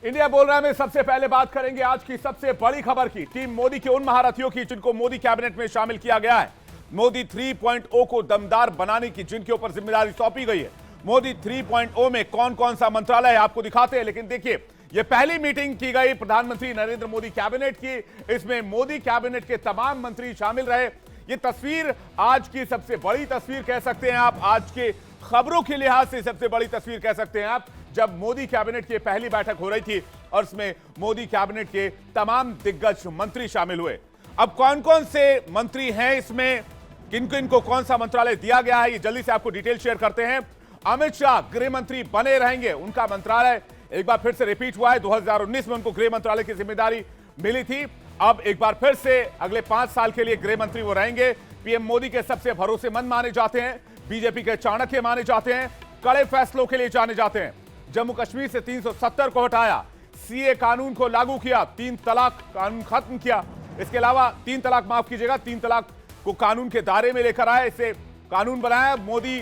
India बोल रहा है में सबसे पहले बात करेंगे आज की सबसे बड़ी खबर की। टीम मोदी के उन महारथियों की जिनको मोदी कैबिनेट में शामिल किया गया है। मोदी 3.0 को दमदार बनाने की जिनके ऊपर जिम्मेदारी सौंपी गई है। मोदी 3.0 में कौन कौन सा मंत्रालय है आपको दिखाते हैं, लेकिन देखिए यह पहली मीटिंग की गई प्रधानमंत्री नरेंद्र मोदी कैबिनेट की। इसमें मोदी कैबिनेट के तमाम मंत्री शामिल रहे। ये तस्वीर आज की सबसे बड़ी तस्वीर कह सकते हैं आप, आज के खबरों के लिहाज से सबसे बड़ी तस्वीर कह सकते हैं आप, जब मोदी कैबिनेट की पहली बैठक हो रही थी और इसमें मोदी कैबिनेट के तमाम दिग्गज मंत्री शामिल हुए। अब कौन कौन से मंत्री हैं इसमें, किन किन को कौन सा मंत्रालय दिया गया है, ये जल्दी से आपको डिटेल शेयर करते हैं। अमित शाह गृह मंत्री बने रहेंगे, उनका मंत्रालय एक बार फिर से रिपीट हुआ है। 2019 में उनको गृह मंत्रालय की जिम्मेदारी मिली थी, अब एक बार फिर से अगले 5 साल के लिए गृह मंत्री वो रहेंगे। पीएम मोदी के सबसे भरोसेमंद माने जाते हैं, बीजेपी के चाणक्य माने जाते हैं, कड़े फैसलों के लिए जाने जाते हैं। जम्मू कश्मीर से 370 को हटाया, सीए कानून को लागू किया, 3 तलाक कानून खत्म किया। इसके अलावा 3 तलाक माफ कीजिएगा, 3 तलाक को कानून के दायरे में लेकर आए, इसे कानून बनाया। मोदी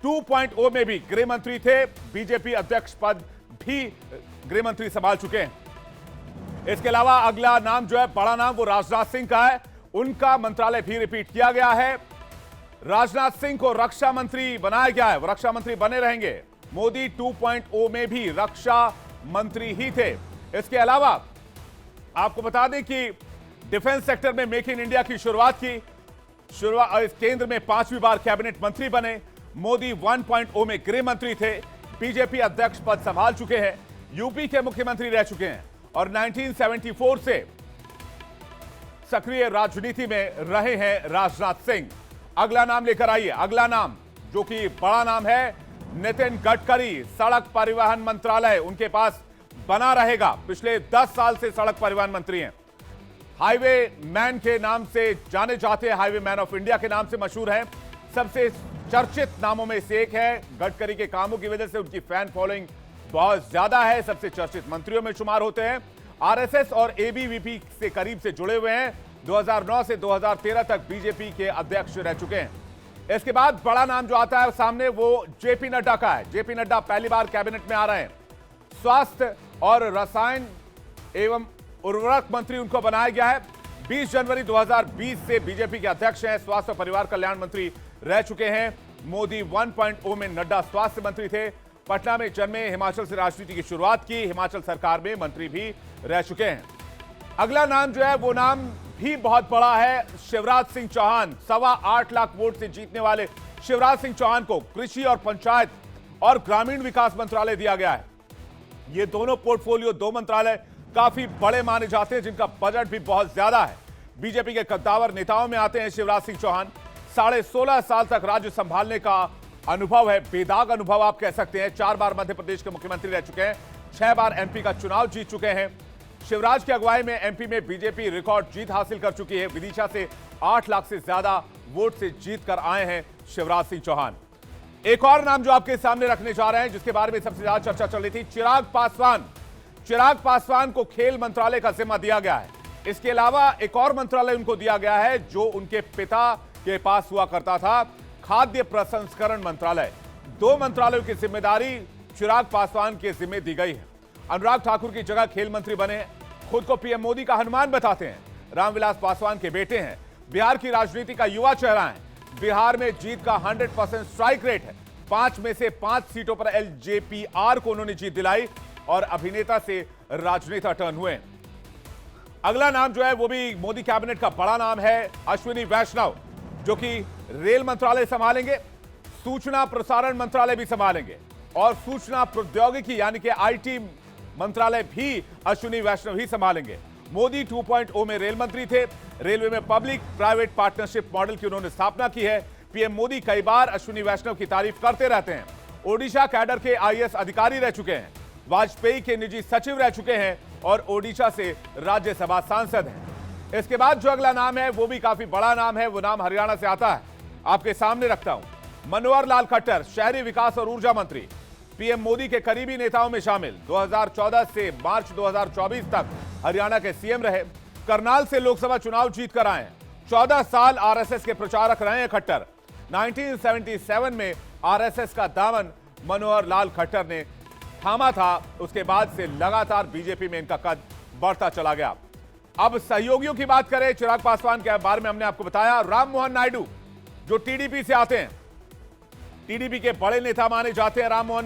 2.0 में भी गृह मंत्री थे, बीजेपी अध्यक्ष पद भी गृह मंत्री संभाल चुके हैं। इसके अलावा अगला नाम जो है, बड़ा नाम, वो राजनाथ सिंह का है, उनका मंत्रालय भी रिपीट किया गया है। राजनाथ सिंह को रक्षा मंत्री बनाया गया है, वो रक्षा मंत्री बने रहेंगे। मोदी 2.0 में भी रक्षा मंत्री ही थे। इसके अलावा आपको बता दें कि डिफेंस सेक्टर में मेक इन इंडिया की शुरुआत की, केंद्र में 5वीं बार कैबिनेट मंत्री बने। मोदी 1.0 में गृह मंत्री थे, बीजेपी अध्यक्ष पद संभाल चुके हैं, यूपी के मुख्यमंत्री रह चुके हैं और 1974 से सक्रिय राजनीति में रहे हैं राजनाथ सिंह। अगला नाम लेकर आइए, अगला नाम जो कि बड़ा नाम है, नितिन गडकरी। सड़क परिवहन मंत्रालय उनके पास बना रहेगा, पिछले 10 साल से सड़क परिवहन मंत्री हैं। हाईवे मैन के नाम से जाने जाते हैं, हाईवे मैन ऑफ इंडिया के नाम से मशहूर है। सबसे चर्चित नामों में से एक है, गडकरी के कामों की वजह से उनकी फैन फॉलोइंग बहुत ज्यादा है, सबसे चर्चित मंत्रियों में शुमार होते हैं। आरएसएस और एबीवीपी से करीब से जुड़े हुए हैं, 2009 से 2013 तक बीजेपी के अध्यक्ष रह चुके हैं। इसके बाद बड़ा नाम जो आता है सामने, वो जेपी नड्डा का है। जेपी नड्डा पहली बार कैबिनेट में आ रहे हैं। स्वास्थ्य और रसायन एवं उर्वरक मंत्री उनको बनाया गया है। 20 जनवरी 2020 से बीजेपी के अध्यक्ष हैं, स्वास्थ्य और परिवार कल्याण मंत्री रह चुके हैं। मोदी 1.0 में नड्डा स्वास्थ्य मंत्री थे। पटना में जन्मे, हिमाचल से राजनीति की शुरुआत की, हिमाचल सरकार में मंत्री भी रह चुके हैं। अगला नाम जो है वो नाम भी बहुत बड़ा है, शिवराज सिंह चौहान। 8.25 लाख वोट से जीतने वाले शिवराज सिंह चौहान को कृषि और पंचायत और ग्रामीण विकास मंत्रालय दिया गया है। ये दोनों पोर्टफोलियो, 2 मंत्रालय काफी बड़े माने जाते हैं, जिनका बजट भी बहुत ज्यादा है। बीजेपी के कद्दावर नेताओं में आते हैं शिवराज सिंह चौहान। 16.5 साल तक राज्य संभालने का अनुभव है, बेदाग अनुभव आप कह सकते हैं। 4 बार मध्य प्रदेश के मुख्यमंत्री रह चुके हैं, 6 बार एमपी का चुनाव जीत चुके हैं। शिवराज की अगुवाई में एमपी में बीजेपी रिकॉर्ड जीत हासिल कर चुकी है। विदिशा से 8 लाख से ज्यादा वोट से जीत कर आए हैं शिवराज सिंह चौहान। एक और नाम जो आपके सामने रखने जा रहे हैं, जिसके बारे में सबसे ज्यादा चर्चा चल रही थी, चिराग पासवान। चिराग पासवान को खेल मंत्रालय का जिम्मा दिया गया है। इसके अलावा एक और मंत्रालय उनको दिया गया है जो उनके पिता के पास हुआ करता था, खाद्य प्रसंस्करण मंत्रालय। 2 मंत्रालयों की जिम्मेदारी चिराग पासवान के जिम्मे दी गई है। अनुराग ठाकुर की जगह खेल मंत्री बने, खुद को पीएम मोदी का हनुमान बताते हैं। रामविलास पासवान के बेटे हैं, बिहार की राजनीति का युवा चेहरा है। बिहार में जीत का 100% स्ट्राइक रेट है। 5 में से 5 सीटों पर एलजेपीआर को उन्होंने जीत दिलाई और अभिनेता से राजनेता टर्न हुए। अगला नाम जो है वो भी मोदी कैबिनेट का बड़ा नाम है, अश्विनी वैष्णव, जो कि रेल मंत्रालय संभालेंगे, सूचना प्रसारण मंत्रालय भी संभालेंगे और सूचना प्रौद्योगिकी यानी कि आईटी मंत्रालय भी अश्विनी वैष्णव ही संभालेंगे। मोदी 2.0 में रेल मंत्री थे। रेलवे में पब्लिक प्राइवेट पार्टनरशिप मॉडल की उन्होंने स्थापना की है। पीएम मोदी कई बार अश्विनी वैष्णव की तारीफ करते रहते हैं। ओडिशा कैडर के आईएएस अधिकारी रह चुके हैं, वाजपेयी के निजी सचिव रह चुके हैं और ओडिशा से राज्यसभा सांसद हैं। इसके बाद जो अगला नाम है वो भी काफी बड़ा नाम है, वो नाम हरियाणा से आता है, आपके सामने रखता हूं। मनोहर लाल खट्टर, शहरी विकास और ऊर्जा मंत्री, पीएम मोदी के करीबी नेताओं में शामिल। 2014 से मार्च 2024 तक हरियाणा के सीएम रहे। करनाल से लोकसभा चुनाव जीत कर आए। 14 साल आरएसएस के प्रचारक रहे हैं खट्टर। 1977 में आरएसएस का दामन मनोहर लाल खट्टर ने थामा था, उसके बाद से लगातार बीजेपी में इनका कद बढ़ता चला गया। अब सहयोगियों की बात करें, चिराग पासवान के बारे में हमने आपको बताया। राम मोहन नायडू जो टीडीपी से आते हैं, टीडीपी के बड़े नेता माने जाते हैं राम मोहन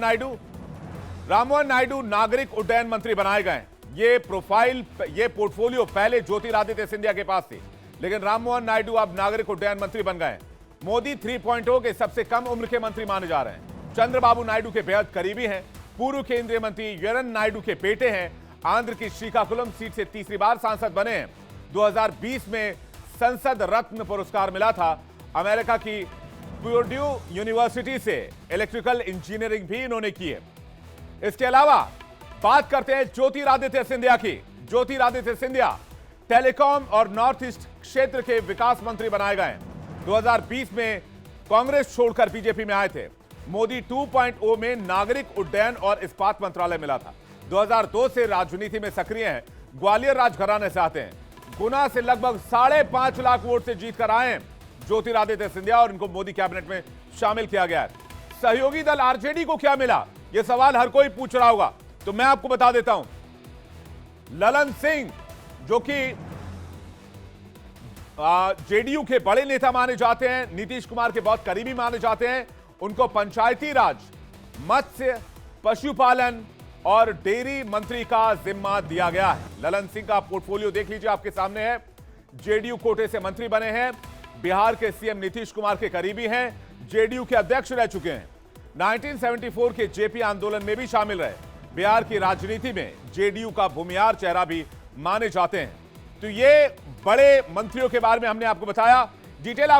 नायडू नागरिक उड्डयन मंत्री बनाए गए। ये पोर्टफोलियो पहले ज्योतिरादित्य सिंधिया के पास थी, लेकिन राम मोहन नायडू अब नागरिक उड्डयन मंत्री बन गए। मोदी 3.0 के सबसे कम उम्र के मंत्री माने जा रहे हैं। चंद्रबाबू नायडू के बेहद करीबी हैं। पूर्व केंद्रीय मंत्री वीरन नायडू के बेटे हैं। आंध्र की श्रीकाकुलम सीट से तीसरी बार सांसद बने हैं। 2020 में संसद रत्न पुरस्कार मिला था। अमेरिका की प्यूर्ड्यू यूनिवर्सिटी से इलेक्ट्रिकल इंजीनियरिंग भी इन्होंने की है। इसके अलावा बात करते हैं ज्योतिरादित्य सिंधिया की। ज्योतिरादित्य सिंधिया टेलीकॉम और नॉर्थ ईस्ट क्षेत्र के विकास मंत्री बनाए गए। 2020 में कांग्रेस छोड़कर बीजेपी में आए थे। मोदी 2.0 में नागरिक उड्डयन और इस्पात मंत्रालय मिला था। 2002 से राजनीति में सक्रिय हैं। ग्वालियर राजघराने से आते हैं। गुना से लगभग 5.5 लाख वोट से जीतकर आए हैं ज्योतिरादित्य सिंधिया, और इनको मोदी कैबिनेट में शामिल किया गया है। सहयोगी दल आरजेडी को क्या मिला, यह सवाल हर कोई पूछ रहा होगा, तो मैं आपको बता देता हूं। ललन सिंह जो कि जेडीयू के बड़े नेता माने जाते हैं, नीतीश कुमार के बहुत करीबी माने जाते हैं, उनको पंचायती राज, मत्स्य, पशुपालन और डेयरी मंत्री का जिम्मा दिया गया है। ललन सिंह का पोर्टफोलियो देख लीजिए, आपके सामने है। जेडीयू कोटे से मंत्री बने हैं। बिहार के सीएम नीतीश कुमार के करीबी हैं। जेडीयू के अध्यक्ष रह चुके हैं। 1974 के जेपी आंदोलन में भी शामिल रहे। बिहार की राजनीति में जेडीयू का भूमिहार चेहरा भी माने जाते हैं। तो ये बड़े मंत्रियों के बारे में हमने आपको बताया। डिटेल